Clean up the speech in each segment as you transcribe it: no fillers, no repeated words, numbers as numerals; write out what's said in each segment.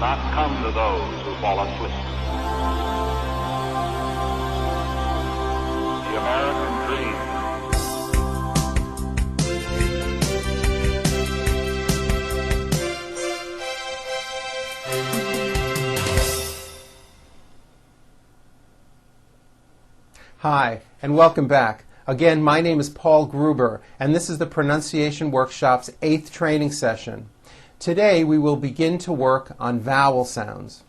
not come to those who fall asleep. The American dream. Hi, and welcome back. Again, my name is Paul Gruber, and this is the Pronunciation Workshop's 8th training session. Today, we will begin to work on vowel sounds.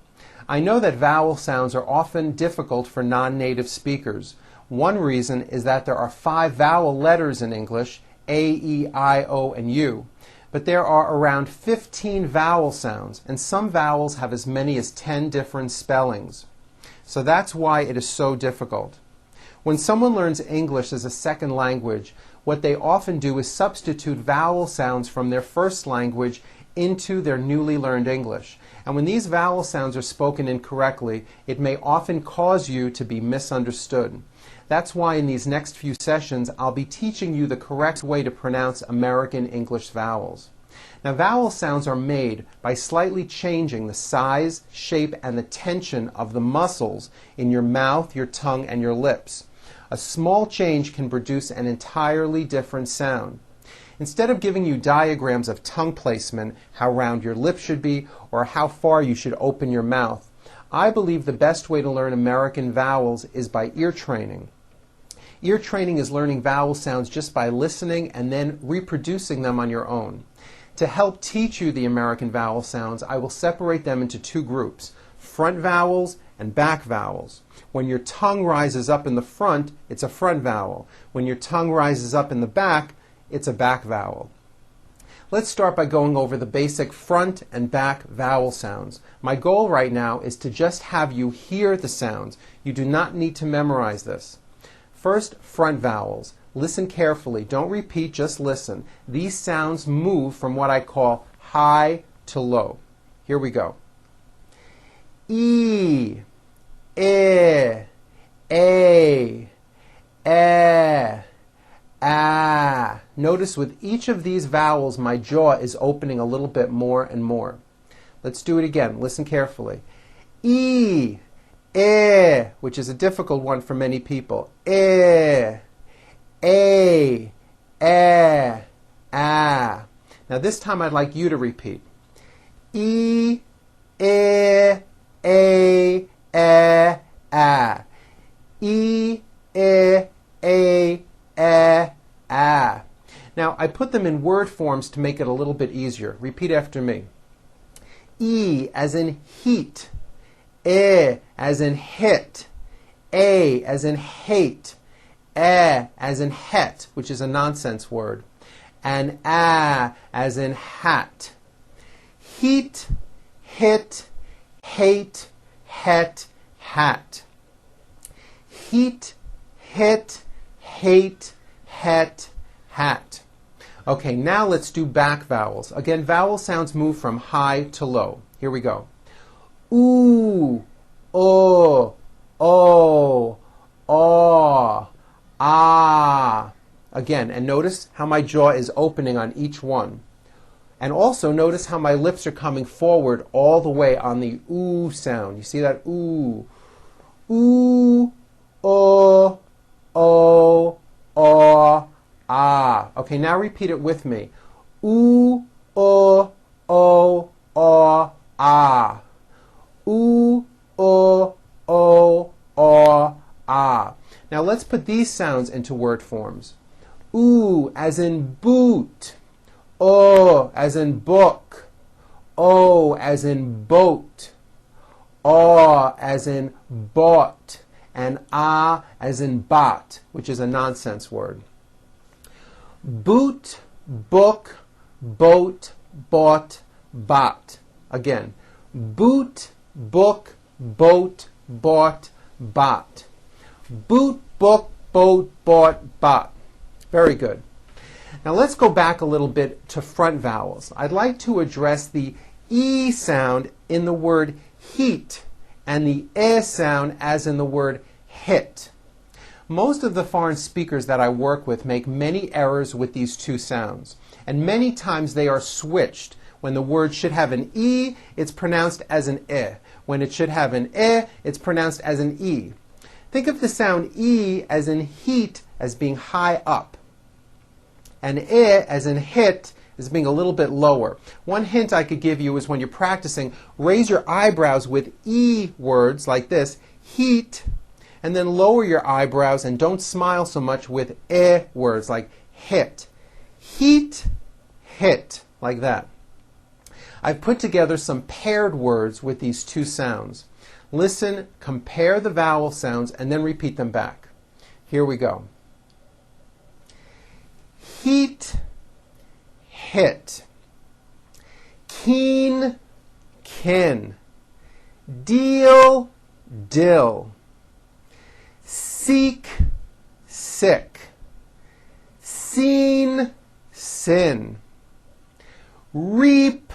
I know that vowel sounds are often difficult for non-native speakers. One reason is that there are 5 vowel letters in English, A, E, I, O, and U. But there are around 15 vowel sounds, and some vowels have as many as 10 different spellings. So that's why it is so difficult. When someone learns English as a second language, what they often do is substitute vowel sounds from their first language into their newly learned English. And when these vowel sounds are spoken incorrectly, it may often cause you to be misunderstood. That's why in these next few sessions, I'll be teaching you the correct way to pronounce American English vowels. Now, vowel sounds are made by slightly changing the size, shape, and the tension of the muscles in your mouth, your tongue, and your lips. A small change can produce an entirely different sound. Instead of giving you diagrams of tongue placement, how round your lips should be, or how far you should open your mouth, I believe the best way to learn American vowels is by ear training. Ear training is learning vowel sounds just by listening and then reproducing them on your own. To help teach you the American vowel sounds, I will separate them into 2 groups, front vowels and back vowels. When your tongue rises up in the front, it's a front vowel. When your tongue rises up in the back, it's a back vowel. Let's start by going over the basic front and back vowel sounds. My goal right now is to just have you hear the sounds. You do not need to memorize this. First, front vowels. Listen carefully. Don't repeat, just listen. These sounds move from what I call high to low. Here we go. E, a, ah. Notice with each of these vowels, my jaw is opening a little bit more and more. Let's do it again. Listen carefully. E, which is a difficult one for many people. A, ah. Now this time I'd like you to repeat. E, ah. E, ah. Now, I put them in word forms to make it a little bit easier. Repeat after me. E as in heat. E as in hit. A as in hate. As in het, which is a nonsense word. And as in hat. Heat, hit, hate, het, hat. Heat, hit, hate, het, hat. Okay, now let's do back vowels. Again, vowel sounds move from high to low. Here we go. Ooh, oh, aw, ah. Again, and notice how my jaw is opening on each one. And also notice how my lips are coming forward all the way on the ooh sound. You see that? Ooh. Ooh, oh, aw, ah. Okay, now repeat it with me. Ooh, aw, ah. Ooh, aw, ah. Now let's put these sounds into word forms. Ooh as in boot. O as in book. O as in boat. Aw as in bought. And ah as in bot, which is a nonsense word. Boot, book, boat, bought, bot. Again, boot, book, boat, bought, bot. Boot, book, boat, bought, bot. Very good. Now let's go back a little bit to front vowels. I'd like to address the E sound in the word heat and the E sound as in the word hit. Most of the foreign speakers that I work with make many errors with these two sounds, and many times they are switched, When the word should have an E, it's pronounced as an I. When it should have an I, it's pronounced as an E. Think of the sound E as in heat as being high up, and I as in hit as being a little bit lower. One hint I could give you is when you're practicing, raise your eyebrows with E words like this, heat, and then lower your eyebrows and don't smile so much with I words like hit. Heat, hit, like that. I've put together some paired words with these two sounds. Listen, compare the vowel sounds, and then repeat them back. Here we go. Heat, hit. Keen, kin. Deal, dill. Seek, sick. Seen, sin. Reap,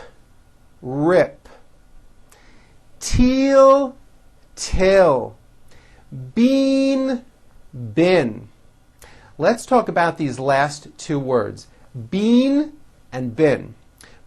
rip. Teal, till. Bean, bin. Let's talk about these last two words, bean and bin.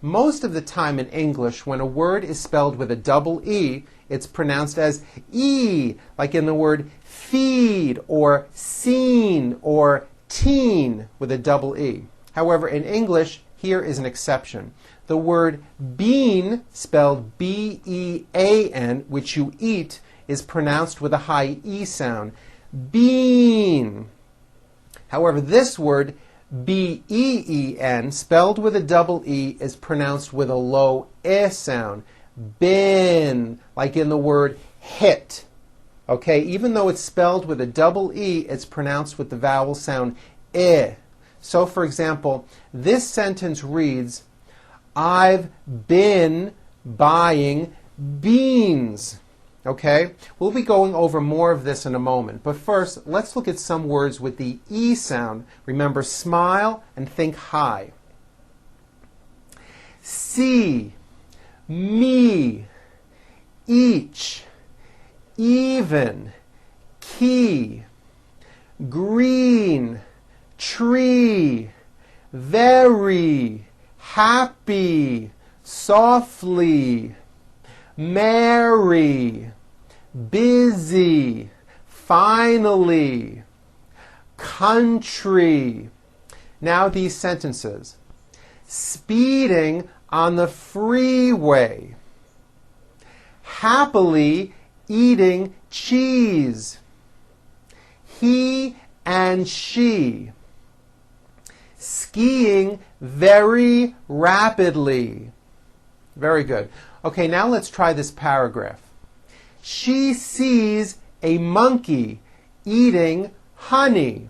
Most of the time in English, when a word is spelled with a double E, it's pronounced as E, like in the word feed or seen or teen with a double E. However, in English, here is an exception. The word bean, spelled B-E-A-N, which you eat, is pronounced with a high E sound. Bean. However, this word, B-E-E-N, spelled with a double E, is pronounced with a low I sound. Bin, like in the word hit. Okay, even though it's spelled with a double E, it's pronounced with the vowel sound I. So, for example, this sentence reads, I've been buying beans. Okay, we'll be going over more of this in a moment. But first, let's look at some words with the E sound. Remember, smile and think high. See, me, each, even, key, green, tree, very, happy, softly, merry, busy, finally, country. Now these sentences. Speeding on the freeway. Happily eating cheese. He and she. Skiing very rapidly. Very good. Okay, now let's try this paragraph. She sees a monkey eating honey.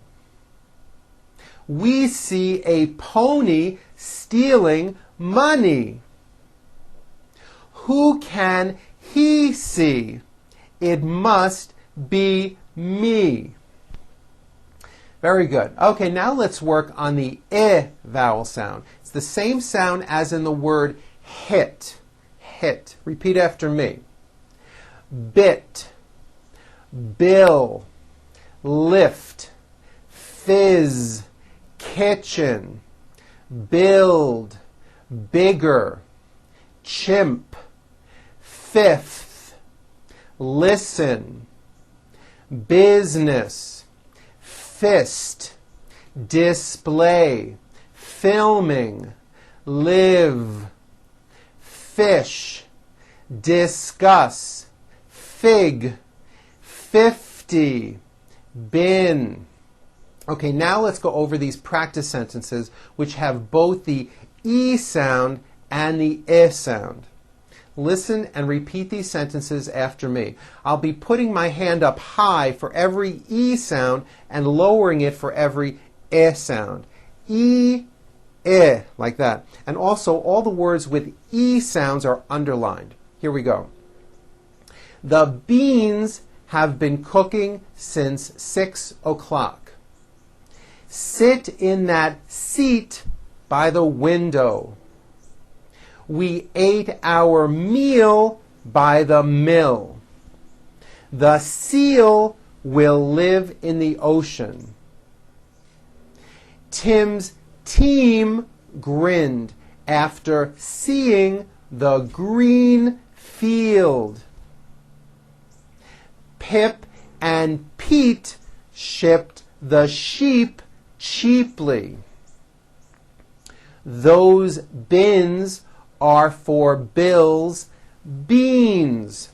We see a pony stealing money. Who can he see? It must be me. Very good. Okay, now let's work on the I vowel sound. It's the same sound as in the word hit. Hit. Repeat after me. Bit, bill, lift, fizz, kitchen, build, bigger, chimp, fifth, listen, business, fist, display, filming, live, fish, discuss, fig, 50, bin. Okay, now let's go over these practice sentences which have both the E sound and the I sound. Listen and repeat these sentences after me. I'll be putting my hand up high for every E sound and lowering it for every I sound. E, I, like that. And also, all the words with E sounds are underlined. Here we go. The beans have been cooking since 6 o'clock. Sit in that seat by the window. We ate our meal by the mill. The seal will live in the ocean. Tim's team grinned after seeing the green field. Pip and Pete shipped the sheep cheaply. Those bins are for Bill's beans.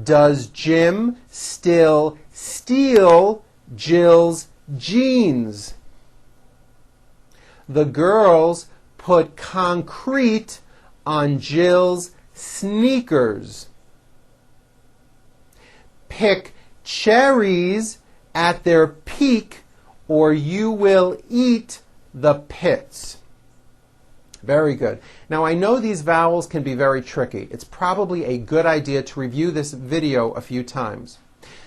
Does Jim still steal Jill's jeans? The girls put concrete on Jill's sneakers. Pick cherries at their peak, or you will eat the pits. Very good. Now, I know these vowels can be very tricky. It's probably a good idea to review this video a few times.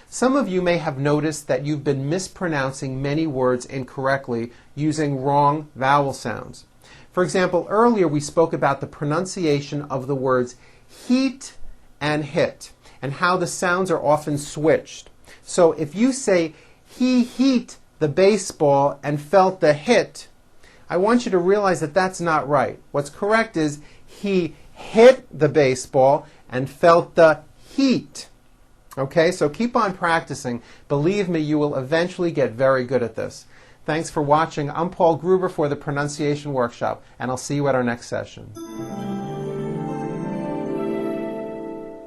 Some of you may have noticed that you've been mispronouncing many words incorrectly using wrong vowel sounds. For example, earlier we spoke about the pronunciation of the words heat and hit and how the sounds are often switched. So if you say, he heat the baseball and felt the hit, I want you to realize that that's not right. What's correct is, he hit the baseball and felt the heat. Okay, so keep on practicing. Believe me, you will eventually get very good at this. Thanks for watching. I'm Paul Gruber for the Pronunciation Workshop, and I'll see you at our next session.